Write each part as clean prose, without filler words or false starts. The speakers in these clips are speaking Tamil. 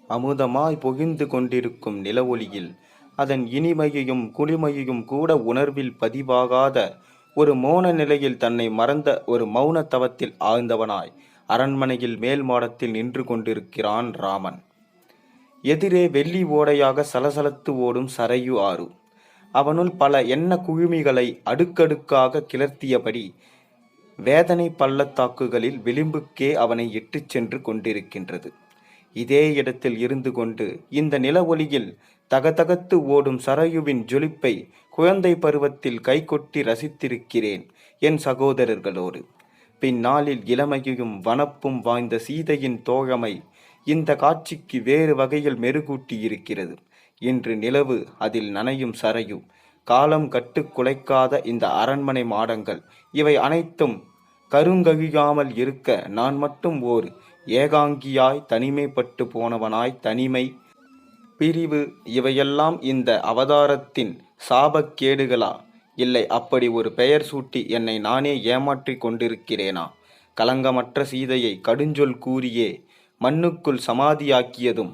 அமுதமாய் பொகிந்து கொண்டிருக்கும் நிலவொளியில் அதன் இனிமையையும் குளிமையையும் கூட உணர்வில் பதிவாகாத ஒரு மோன நிலையில் தன்னை மறந்த ஒரு மௌன தவத்தில் ஆழ்ந்தவனாய் அரண்மனையில் மேல் மாடத்தில் நின்று கொண்டிருக்கிறான் ராமன். எதிரே வெள்ளி ஓடையாக சலசலத்து ஓடும் சரையு ஆறு. அவனுள் பல எண்ண குழுமிகளை அடுக்கடுக்காக கிளர்த்தியபடி வேதனை பள்ளத்தாக்குகளில் விளிம்புக்கே அவனை இட்டுச் சென்று கொண்டிருக்கின்றது. இதே இடத்தில் இருந்து கொண்டு இந்த நில ஒளியில் தகதகத்து ஓடும் சரையுவின் ஜொலிப்பை குழந்தை பருவத்தில் கைகொட்டி ரசித்திருக்கிறேன் என் சகோதரர்களோடு. பின்னாளில் இளமையும் வனப்பும் வாய்ந்த சீதையின் தோழமை இந்த காட்சிக்கு வேறு வகையில் மெருகூட்டி இருக்கிறது. இன்று நிலவு, அதில் நனையும் சரையு, காலம் கட்டு குலைக்காத இந்த அரண்மனை மாடங்கள், இவை அனைத்தும் கருங்கழியாமல் இருக்க நான் மட்டும் ஓர் ஏகாங்கியாய் தனிமைப்பட்டு போனவனாய் தனிமை, பிரிவு, இவையெல்லாம் இந்த அவதாரத்தின் சாபக்கேடுகளா? இல்லை, அப்படி ஒரு பெயர் சூட்டி என்னை நானே ஏமாற்றிக் கொண்டிருக்கிறேனா? களங்கமற்ற சீதையை கடுஞ்சொல் கூறியே மண்ணுக்குள் சமாதியாக்கியதும்,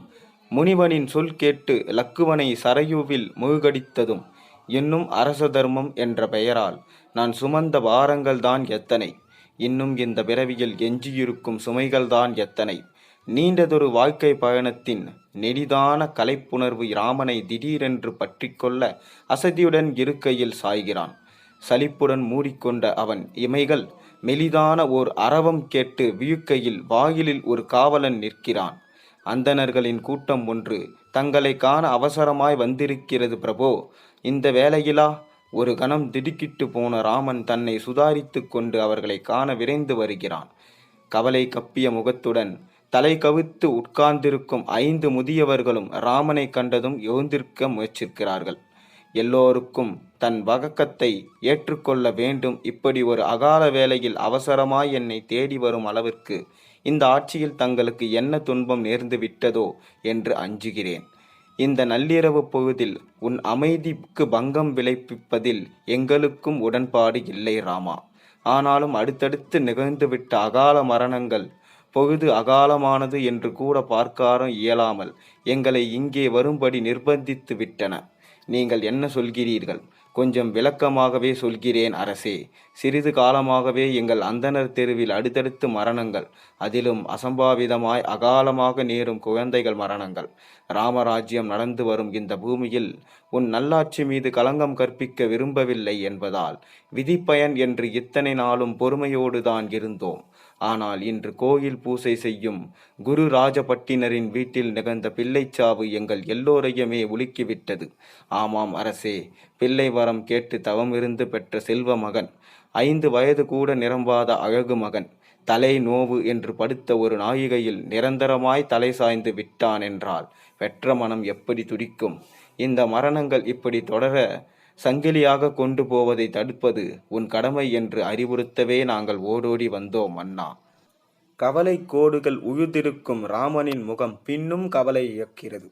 முனிவனின் சொல் கேட்டு லக்குவனை சரையுவில் மூழ்கடித்ததும், இன்னும் அரச தர்மம் என்ற பெயரால் நான் சுமந்த பாரங்கள்தான் எத்தனை! இன்னும் இந்த பிறவியில் எஞ்சியிருக்கும் சுமைகள்தான் எத்தனை! நீண்டதொரு வாழ்க்கை பயணத்தின் நெடிதான கலைப்புணர்வு ராமனை திடீரென்று பற்றி கொள்ள அசதியுடன் இருக்கையில் சாய்கிறான். சலிப்புடன் மூடிக்கொண்ட அவன் இமைகள் மெலிதான ஓர் அரவம் கேட்டு விழுக்கையில் வாயிலில் ஒரு காவலன் நிற்கிறான். அந்தணர்களின் கூட்டம் ஒன்று தங்களை காண அவசரமாய் வந்திருக்கிறது பிரபோ, இந்த வேளையிலா? ஒரு கணம் திடுக்கிட்டு போன ராமன் தன்னை சுதாரித்து கொண்டு அவர்களை காண விரைந்து வருகிறான். கவலை கப்பிய முகத்துடன் தலை கவித்து உட்கார்ந்திருக்கும் 5 முதியவர்களும் ராமனை கண்டதும் எழுந்திருக்க முயற்சிக்கிறார்கள். எல்லோருக்கும் தன் வழக்கத்தை ஏற்றுக்கொள்ள வேண்டும். இப்படி ஒரு அகால வேளையில் அவசரமாய் என்னை தேடி வரும் அளவிற்கு இந்த ஆட்சியில் தங்களுக்கு என்ன துன்பம் நேர்ந்து விட்டதோ என்று அஞ்சுகிறேன். இந்த நள்ளிரவு பொழுதில் உன் அமைதிக்கு பங்கம் விளைவிப்பதில் எங்களுக்கும் உடன்பாடு இல்லை ராமா. ஆனாலும் அடுத்தடுத்து நிகழ்ந்துவிட்ட அகால மரணங்கள் பொழுது அகாலமானது என்று கூட பார்க்காரும் இயலாமல் எங்களை இங்கே வரும்படி நிர்பந்தித்து விட்டன. நீங்கள் என்ன சொல்கிறீர்கள்? கொஞ்சம் விளக்கமாகவே சொல்கிறேன் அரசே. சிறிது காலமாகவே எங்கள் அந்தணர் தெருவில் அடுத்தடுத்து மரணங்கள், அதிலும் அசம்பாவிதமாய் அகாலமாக நேரும் குழந்தைகள் மரணங்கள். ராமராஜ்யம் நடந்து வரும் இந்த பூமியில் உன் நல்லாட்சி மீது களங்கம் கற்பிக்க விரும்பவில்லை என்பதால் விதிப்பயன் என்று இத்தனை நாளும் பொறுமையோடு தான் இருந்தோம். ஆனால் இன்று கோயில் பூசை செய்யும் குரு ராஜபட்டினரின் வீட்டில் நிகழ்ந்த பிள்ளைச்சாவு எங்கள் எல்லோரையுமே உலுக்கிவிட்டது. ஆமாம் அரசே, பிள்ளை வரம் கேட்டு தவமிருந்து பெற்ற செல்வ மகன், 5 வயது கூட நிரம்பாத அழகு மகன், தலை நோவு என்று படுத்த ஒரு நாயிகையில் நிரந்தரமாய் தலை சாய்ந்து விட்டான் என்றால் பெற்ற மனம் எப்படி துடிக்கும்? இந்த மரணங்கள் இப்படி தொடர சங்கிலியாக கொண்டு போவதை தடுப்பது உன் கடமை என்று அறிவுறுத்தவே நாங்கள் ஓடோடி வந்தோம் அண்ணா. கவலை கோடுகள் உழுதிருக்கும் ராமனின் முகம் பின்னும் கவலை இயக்கிறது.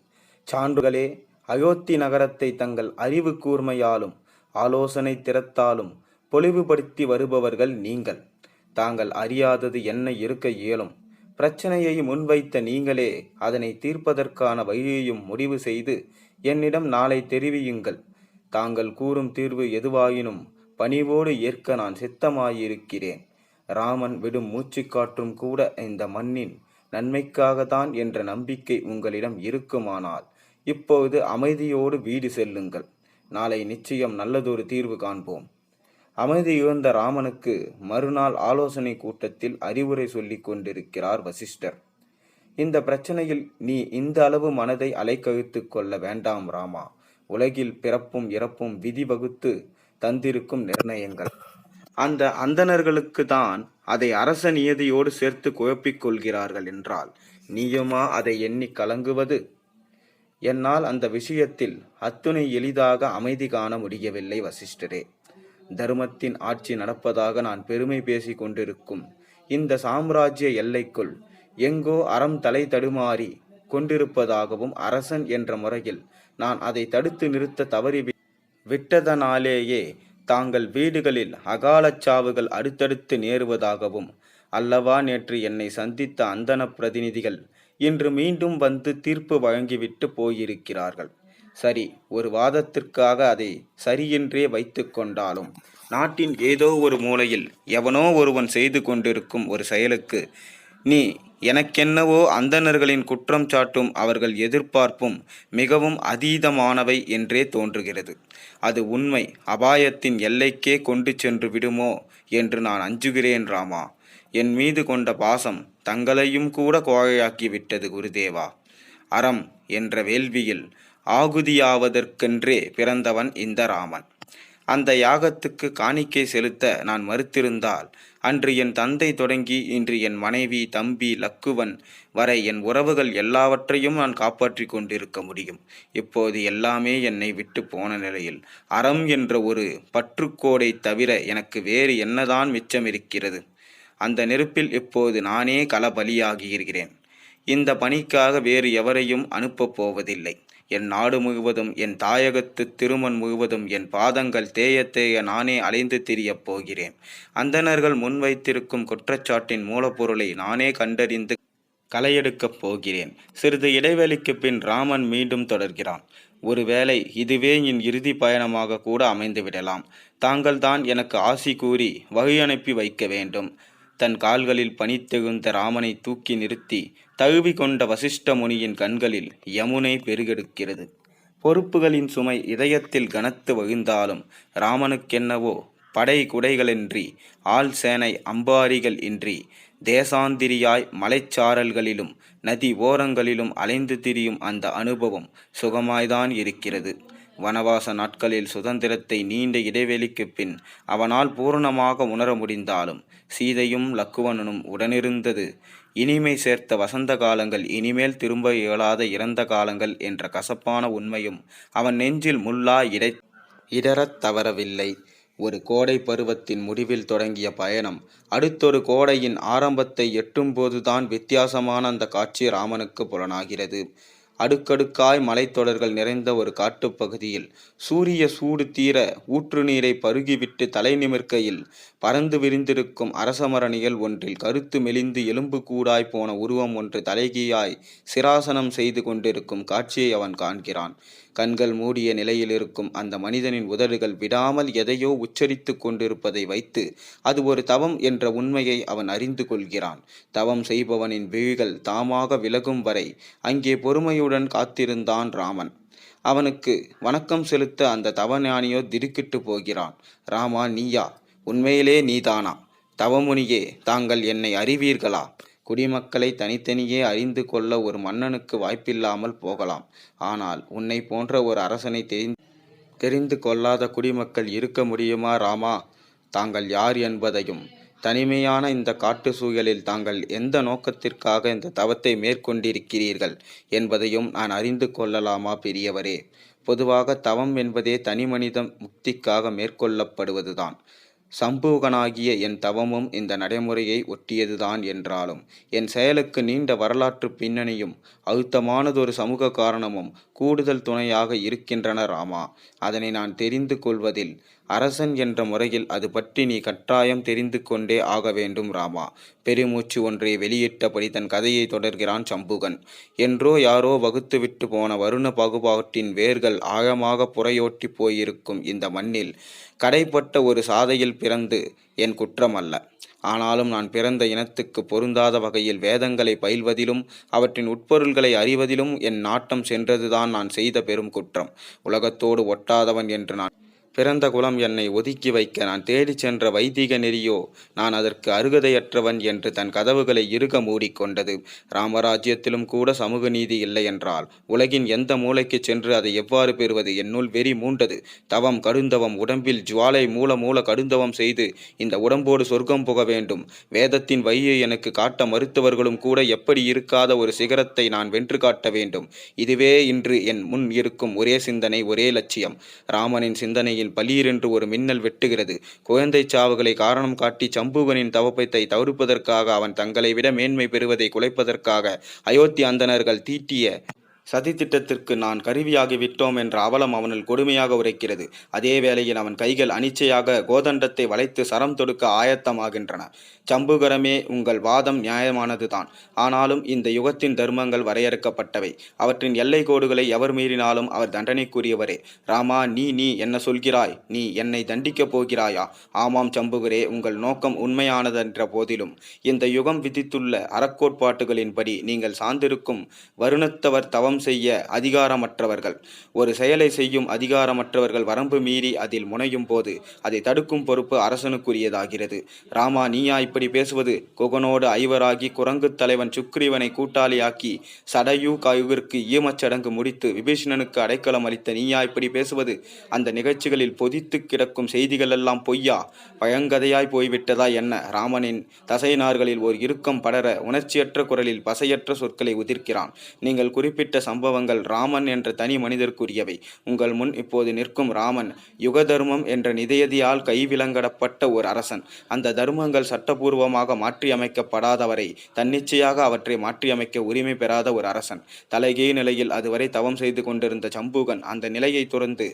சான்றுகளே, அயோத்தி நகரத்தை தங்கள் அறிவு கூர்மையாலும் ஆலோசனை திறத்தாலும் பொலிவுபடுத்தி வருபவர்கள் நீங்கள். தாங்கள் அறியாதது என்ன இருக்க இயலும்? பிரச்சனையை முன்வைத்த நீங்களே அதனை தீர்ப்பதற்கான வழியையும் முடிவு செய்து என்னிடம் நாளை தெரிவியுங்கள். தாங்கள் கூறும் தீர்வு எதுவாயினும் பணிவோடு ஏற்க நான் சித்தமாயிருக்கிறேன். ராமன் விடும் மூச்சு காற்றும் கூட இந்த மண்ணின் நன்மைக்காகத்தான் என்ற நம்பிக்கை உங்களிடம் இருக்குமானால் இப்போது அமைதியோடு வீடு செல்லுங்கள். நாளை நிச்சயம் நல்லதொரு தீர்வு காண்போம். அமைதி இழந்த ராமனுக்கு மறுநாள் ஆலோசனை கூட்டத்தில் அறிவுரை சொல்லிக் கொண்டிருக்கிறார் வசிஷ்டர். இந்த பிரச்சனையில் நீ இந்த அளவு மனதை அலைக்கழித்து கொள்ள வேண்டாம் ராமா. உலகில் பிறப்பும் இறப்பும் விதி வகுத்து தந்திருக்கும் நிர்ணயங்கள். அந்த அந்தணர்களுக்கு தான் அதை அரச நியதியோடு சேர்த்து குழப்பிக் கொள்கிறார்கள் என்றால் நீயுமா அதை எண்ணி கலங்குவது? என்னால் அந்த விஷயத்தில் அத்துணை எளிதாக அமைதி காண முடியவில்லை வசிஷ்டரே. தர்மத்தின் ஆட்சி நடப்பதாக நான் பெருமை பேசி கொண்டிருக்கும் இந்த சாம்ராஜ்ய எல்லைக்குள் எங்கோ அறம் தலை தடுமாறி கொண்டிருப்பதாகவும் அரசன் என்ற முறையில் நான் அதை தடுத்து நிறுத்த தவறி விட்டதனாலேயே தாங்கள் வீடுகளில் அகாலச் சாவுகள் அடுத்தடுத்து நேருவதாகவும் அல்லவா நேற்று என்னை சந்தித்த அந்தன பிரதிநிதிகள் இன்று மீண்டும் வந்து தீர்ப்பு வழங்கிவிட்டு போயிருக்கிறார்கள். சரி, ஒரு வாதத்திற்காக அதை சரியென்றே வைத்து கொண்டாலும், நாட்டின் ஏதோ ஒரு மூலையில் எவனோ ஒருவன் செய்து கொண்டிருக்கும் ஒரு செயலுக்கு நீ எனக்கென்னவோ அந்தணர்களின் குற்றம் சாட்டும் அவர்கள் எதிர்பார்ப்பும் மிகவும் அதீதமானவை என்றே தோன்றுகிறது. அது உண்மை அபாயத்தின் எல்லைக்கே கொண்டு சென்று விடுமோ என்று நான் அஞ்சுகிறேன் ராமா. என் மீது கொண்ட பாசம் தங்களையும் கூட கோழையாக்கி விட்டது குருதேவா. அறம் என்ற வேள்வியில் ஆகுதியாவதற்கென்றே பிறந்தவன் இந்த ராமன். அந்த யாகத்துக்கு காணிக்கை செலுத்த நான் மறுத்திருந்தால், அன்று என் தந்தை தொடங்கி இன்று என் மனைவி, தம்பி, லக்குவன் வரை என் உறவுகள் எல்லாவற்றையும் நான் காப்பாற்றி கொண்டிருக்க முடியும். இப்போது எல்லாமே என்னை விட்டு போன நிலையில் அறம் என்ற ஒரு பற்றுக்கோடை தவிர எனக்கு வேறு என்னதான் மிச்சமிருக்கிறது? அந்த நெருப்பில் இப்போது நானே களபலியாகியிருக்கிறேன். இந்த பணிக்காக வேறு எவரையும் அனுப்பப் போவதில்லை. என் நாடு முழுவதும், என் தாயகத்து திருமண் முழுவதும் என் பாதங்கள் தேய தேய நானே அலைந்து திரியப் போகிறேன். அந்தணர்கள் முன்வைத்திருக்கும் குற்றச்சாட்டின் மூலப்பொருளை நானே கண்டறிந்து களையெடுக்கப் போகிறேன். சிறிது இடைவெளிக்கு பின் ராமன் மீண்டும் தொடர்கிறான். ஒருவேளை இதுவே என் இறுதி பயணமாக கூட அமைந்துவிடலாம். தாங்கள் தான் எனக்கு ஆசி கூறி வழி அனுப்பி வைக்க வேண்டும். தன் கால்களில் பனித்தெழுந்த ராமனை தூக்கி நிறுத்தி தழுவி கொண்ட வசிஷ்ட முனியின் கண்களில் யமுனை பெருகெடுக்கிறது. பொறுப்புகளின் சுமை இதயத்தில் கனத்து வழிந்தாலும் ராமனுக்கென்னவோ படை குடைகளின்றி, ஆள் சேனை அம்பாரிகள் இன்றி, தேசாந்திரியாய் மலைச்சாரல்களிலும் நதி ஓரங்களிலும் அலைந்து திரியும் அந்த அனுபவம் சுகமாய்தான் இருக்கிறது. வனவாச நாட்களில் சுதந்திரத்தை நீண்ட இடைவெளிக்கு பின் அவனால் பூரணமாக உணர முடிந்தாலும், சீதையும் லக்குவனும் உடனிருந்தது இனிமை சேர்த்த வசந்த காலங்கள் இனிமேல் திரும்ப இயலாத இறந்த காலங்கள் என்ற கசப்பான உண்மையும் அவன் நெஞ்சில் முள்ளாய் இடறத் தவறவில்லை. ஒரு கோடை பருவத்தின் முடிவில் தொடங்கிய பயணம் அடுத்தொரு கோடையின் ஆரம்பத்தை எட்டும்போதுதான் வித்தியாசமான அந்த காட்சி ராமனுக்கு புலனாகிறது. அடுக்கடுக்காய் மலைத்தொடர்கள் நிறைந்த ஒரு காட்டுப்பகுதியில் சூரிய சூடு தீர ஊற்று நீரை பருகிவிட்டு தலை நிமிர்க்கையில் பறந்து விரிந்திருக்கும் அரசமர நிழல் ஒன்றில் கருத்து மெலிந்து எலும்பு கூடாய் போன உருவம் ஒன்று தலைகீயாய் சிராசனம் செய்து கொண்டிருக்கும் காட்சியை அவன் காண்கிறான். கண்கள் மூடிய நிலையில் இருக்கும் அந்த மனிதனின் உதடுகள் விடாமல் எதையோ உச்சரித்து கொண்டிருப்பதை வைத்து அது ஒரு தவம் என்ற உண்மையை அவன் அறிந்து கொள்கிறான். தவம் செய்பவனின் விழிகள் தாமாக விலகும் வரை அங்கே பொறுமையுடன் காத்திருந்தான் ராமன். அவனுக்கு வணக்கம் செலுத்த அந்த தவஞானியோ திடுக்கிட்டு போகிறான். ராமா, நீயா? உண்மையிலே நீதானா? தவமுனியே, தாங்கள் என்னை அறிவீர்களா? குடிமக்களை தனித்தனியே அறிந்து கொள்ள ஒரு மன்னனுக்கு வாய்ப்பில்லாமல் போகலாம். ஆனால் உன்னை போன்ற ஒரு அரசனை தெரிந்து கொள்ளாத குடிமக்கள் இருக்க முடியுமா ராமா? தாங்கள் யார் என்பதையும், தனிமையான இந்த காட்டு சூழலில் தாங்கள் எந்த நோக்கத்திற்காக இந்த தவத்தை மேற்கொண்டிருக்கிறீர்கள் என்பதையும் நான் அறிந்து கொள்ளலாமா பெரியவரே? பொதுவாக தவம் என்பதே தனி மனித முக்திக்காக மேற்கொள்ளப்படுவதுதான். சம்பூகனாகிய என் தவமும் இந்த நடைமுறையை ஒட்டியதுதான் என்றாலும், என் செயலுக்கு நீண்ட வரலாற்று பின்னணியும் அழுத்தமானதொரு சமூக காரணமும் கூடுதல் துணையாக இருக்கின்றன ராமா. அதனை நான் தெரிந்து கொள்வதில் அரசன் என்ற முறையில் அது பற்றி நீ கட்டாயம் தெரிந்து கொண்டே ஆக வேண்டும் ராமா. பெருமூச்சு ஒன்றை வெளியிட்டபடி தன் கதையை தொடர்கிறான் சம்புகன். என்றோ யாரோ வகுத்துவிட்டு போன வருண பாகுபாட்டின் வேர்கள் ஆழமாக புறையோட்டி போயிருக்கும் இந்த மண்ணில் கடைப்பட்ட ஒரு சாதையில் பிறந்து என் குற்றம் அல்ல. ஆனாலும் நான் பிறந்த இனத்துக்கு பொருந்தாத வகையில் வேதங்களை பயில்வதிலும் அவற்றின் உட்பொருள்களை அறிவதிலும் என் நாட்டம் சென்றதுதான் நான் செய்த பெரும் குற்றம். உலகத்தோடு ஒட்டாதவன் என்று நான் பிறந்த குலம் என்னை ஒதுக்கி வைக்க நான் தேடிச் சென்ற வைதிக நெறியோ நான் அதற்கு அருகதையற்றவன் என்று தன் கதவுகளை இறுக மூடிக்கொண்டது. ராமராஜ்யத்திலும் கூட சமூக நீதி இல்லை என்றால் உலகின் எந்த மூலைக்கு சென்று அதை எவ்வாறு பெறுவது? என்னுள் வெறி மூண்டது. தவம், கடுந்தவம், உடம்பில் ஜுவாலை மூல கடுந்தவம் செய்து இந்த உடம்போடு சொர்க்கம் புக வேண்டும். வேதத்தின் வழியை எனக்கு காட்ட மறுத்தவர்களும் கூட எப்படி இருக்காத ஒரு சிகரத்தை நான் வென்று காட்ட வேண்டும். இதுவே இன்று என் முன் இருக்கும் ஒரே சிந்தனை, ஒரே லட்சியம். ராமனின் சிந்தனையில் பலீரென்று ஒரு மின்னல் வெட்டுகிறது. குழந்தை சாவுகளை காரணம் காட்டி சம்பூகனின் தவப்பத்தை தவிர்ப்பதற்காக, அவன் தங்களை விட மேன்மை பெறுவதை குலைப்பதற்காக அயோத்தி அந்தணர்கள் தீட்டிய சதித்திட்டத்திற்கு நான் கருவியாகிவிட்டோம் என்ற அவலம் அவனில் கொடுமையாக உரைக்கிறது. அதே வேளையில் அவன் கைகள் அனிச்சையாக கோதண்டத்தை வளைத்து சரம் தொடுக்க ஆயத்தமாகின்றன. சம்புகரமே, உங்கள் வாதம் நியாயமானதுதான். ஆனாலும் இந்த யுகத்தின் தர்மங்கள் வரையறுக்கப்பட்டவை. அவற்றின் எல்லை கோடுகளை எவர் மீறினாலும் அவர் தண்டனைக்குரியவரே. ராமா, நீ என்ன சொல்கிறாய்? நீ என்னை தண்டிக்கப் போகிறாயா? ஆமாம் சம்புகரே, உங்கள் நோக்கம் உண்மையானதென்ற போதிலும் இந்த யுகம் விதித்துள்ள அறக்கோட்பாட்டுகளின்படி நீங்கள் சார்ந்திருக்கும் வருணத்தவர் தவம் செய்ய அதிகாரமற்றவர்கள். ஒரு செயலை செய்யும் அதிகாரமற்றவர்கள் வரம்பு மீறி அதில் முனையும் போது அதை தடுக்கும் பொறுப்பு அரசனுக்குரியதாகிறது. ராமா, நீயா இப்படி பேசுவது? குகனோடு ஐவராகி குரங்கு தலைவன் சுக்ரீவனை கூட்டாளியாக்கி சடையூ கைவிற்கு ஈமச்சடங்கு முடித்து விபீஷணனுக்கு அடைக்கலம் அளித்த நீயா இப்படி பேசுவது? அந்த நிகழ்ச்சிகளில் பொதித்து கிடக்கும் செய்திகள் எல்லாம் பொய்யா? பயங்கதையாய் போய்விட்டதா என்ன? ராமனின் தசைநார்களில் ஒரு இறுக்கம் படர உணர்ச்சியற்ற குரலில் பசையற்ற சொற்களை உதிர்க்கிறான். நீங்கள் குறிப்பிட்ட சம்பவங்கள் ராமன் என்ற தனி மனிதருக்குரியவை. உங்கள் முன் இப்போது நிற்கும் ராமன் யுக தர்மம் என்ற நிதையதியால் கைவிலங்கடப்பட்ட ஒரு அரசன். அந்த தர்மங்கள் சட்டபூர்வமாக மாற்றியமைக்கப்படாதவரை தன்னிச்சையாக அவற்றை மாற்றியமைக்க உரிமை பெறாத ஒரு அரசன். தலைகீழ் நிலையில் அதுவரை தவம் செய்து கொண்டிருந்த சம்பூகன் அந்த நிலையை துறந்து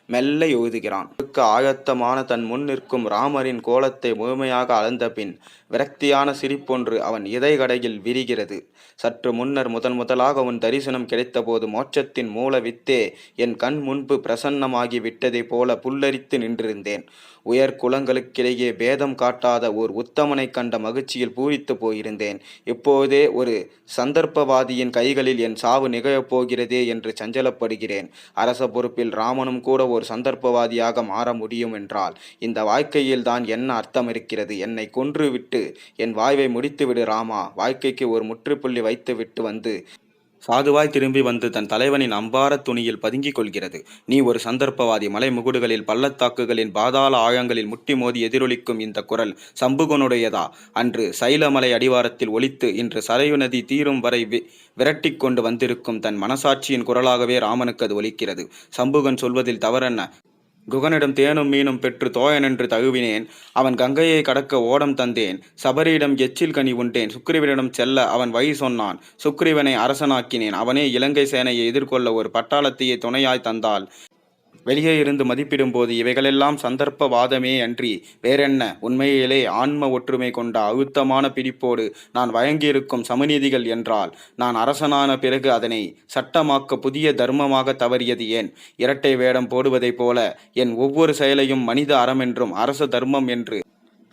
மெல்ல எழுதுகிறான். ஆயத்தமான தன் முன் நிற்கும் ராமரின் கோலத்தை முழுமையாக அளந்த பின் விரக்தியான சிரிப்பொன்று அவன் இதழ்கடையில் விரிகிறது. சற்று முன்னர் முதலாக உன் தரிசனம் கிடைத்தபோது மோட்சத்தின் மூல வித்தே என் கண் முன்பு பிரசன்னமாகி விட்டதை போல புல்லரித்து நின்றிருந்தேன். உயர் குலங்களுக்கிடையே பேதம் காட்டாத ஓர் உத்தமனை கண்ட மகிழ்ச்சியில் பூரித்து போயிருந்தேன். இப்போதே ஒரு சந்தர்ப்பவாதியின் கைகளில் என் சாவு நிகழப் போகிறதே என்று சஞ்சலப்படுகிறேன். அரச பொறுப்பில் ராமனும் கூட ஒரு சந்தர்ப்பவாதியாக மாற முடியும் என்றால் இந்த வாழ்க்கையில் தான் என்ன அர்த்தம் இருக்கிறது? என்னை கொன்று விட்டு என் வாழ்வை முடித்துவிடு ராமா. வாழ்க்கைக்கு ஒரு முற்றுப்புள்ளி வைத்து விட்டு வந்து சாதுவாய் திரும்பி வந்து தன் தலைவனின் அம்பார துணியில் பதுங்கிக் கொள்கிறது. நீ ஒரு சந்தர்ப்பவாதி. மலை முகுடுகளில் பள்ளத்தாக்குகளின் பாதாள ஆழங்களில் முட்டி மோதி எதிரொலிக்கும் இந்த குரல் சம்புகனுடையதா? அன்று சைலமலை அடிவாரத்தில் ஒலித்து இன்று சரையு நதி தீரும் வரை விரட்டி கொண்டு வந்திருக்கும் தன் மனசாட்சியின் குரலாகவே ராமனுக்கு அது ஒலிக்கிறது. சம்புகன் சொல்வதில் தவறென்ன? குகனிடம் தேனும் மீனும் பெற்று தோயனென்று தகுவினேன். அவன் கங்கையை கடக்க ஓடம் தந்தேன். சபரியிடம் எச்சில் கனி உண்டேன். சுக்ரீவனிடம் செல்ல அவன் வழி சொன்னான். சுக்ரீவனை அரசனாக்கினேன். அவனே இலங்கை சேனையை எதிர்கொள்ள ஒரு பட்டாளத்தையே துணையாய் தந்தால் வெளியே இருந்து மதிப்பிடும்போது இவைகளெல்லாம் சந்தர்ப்பவாதமே அன்றி வேறென்ன? உண்மையிலே ஆன்ம ஒற்றுமை கொண்ட அழுத்தமான பிடிப்போடு நான் வழங்கியிருக்கும் சமநீதிகள் என்றால் நான் அரசனான பிறகு அதனை சட்டமாக்க புதிய தர்மமாக தவறியது ஏன்? இரட்டை வேடம் போடுவதைப் போல என் ஒவ்வொரு செயலையும் மனித அறமென்றும் அரச தர்மம் என்று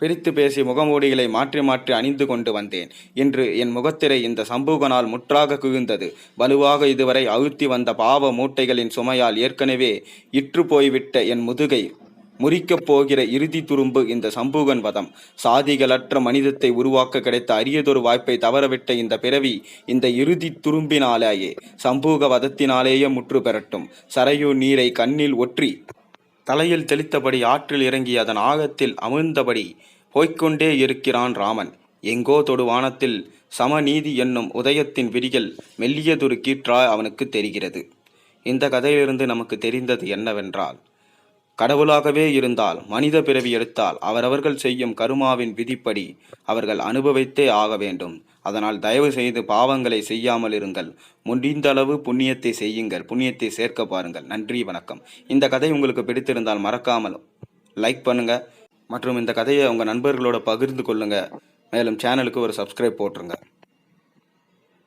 பிரித்து பேசி முகமூடிகளை மாற்றி மாற்றி அணிந்து கொண்டு வந்தேன். இன்று என் முகத்திரை இந்த சம்பூகனால் முற்றாக குவிந்தது. வலுவாக இதுவரை அழுத்தி வந்த பாவ மூட்டைகளின் சுமையால் ஏற்கனவே இற்று போய்விட்ட என் முதுகை முறிக்கப் போகிற இறுதி துரும்பு இந்த சம்பூகன் வதம். சாதிகளற்ற மனிதத்தை உருவாக்க கிடைத்த அரியதொரு வாய்ப்பை தவறவிட்ட இந்த பிறவி இந்த இறுதி துரும்பினாலேயே சம்பூக வதத்தினாலேயே முற்று பெறட்டும். சரையு நீரை கண்ணில் ஒற்றி தலையில் தெளித்தபடி ஆற்றில் இறங்கி அதன் ஆழத்தில் அமிழ்ந்தபடி போய்கொண்டே இருக்கிறான் ராமன். எங்கோ தொடு வானத்தில் சமநீதி என்னும் உதயத்தின் விடிகள் மெல்லியதொரு கீற்றாய் அவனுக்கு தெரிகிறது. இந்த கதையிலிருந்து நமக்கு தெரிந்தது என்னவென்றால், கடவுளாகவே இருந்தால் மனித பிறவி எடுத்தால் அவரவர்கள் செய்யும் கருமாவின் விதிப்படி அவர்கள் அனுபவித்தே ஆக வேண்டும். அதனால் தயவு செய்து பாவங்களை செய்யாமல் இருங்கள். முடிந்தளவு புண்ணியத்தை செய்யுங்கள். புண்ணியத்தை சேர்க்க பாருங்கள். நன்றி, வணக்கம். இந்த கதை உங்களுக்கு பிடித்திருந்தால் மறக்காமல் லைக் பண்ணுங்க மற்றும் இந்த கதையை உங்கள் நண்பர்களோட பகிர்ந்து கொள்ளுங்க. மேலும் சேனலுக்கு ஒரு சப்ஸ்கிரைப் போட்டுருங்க.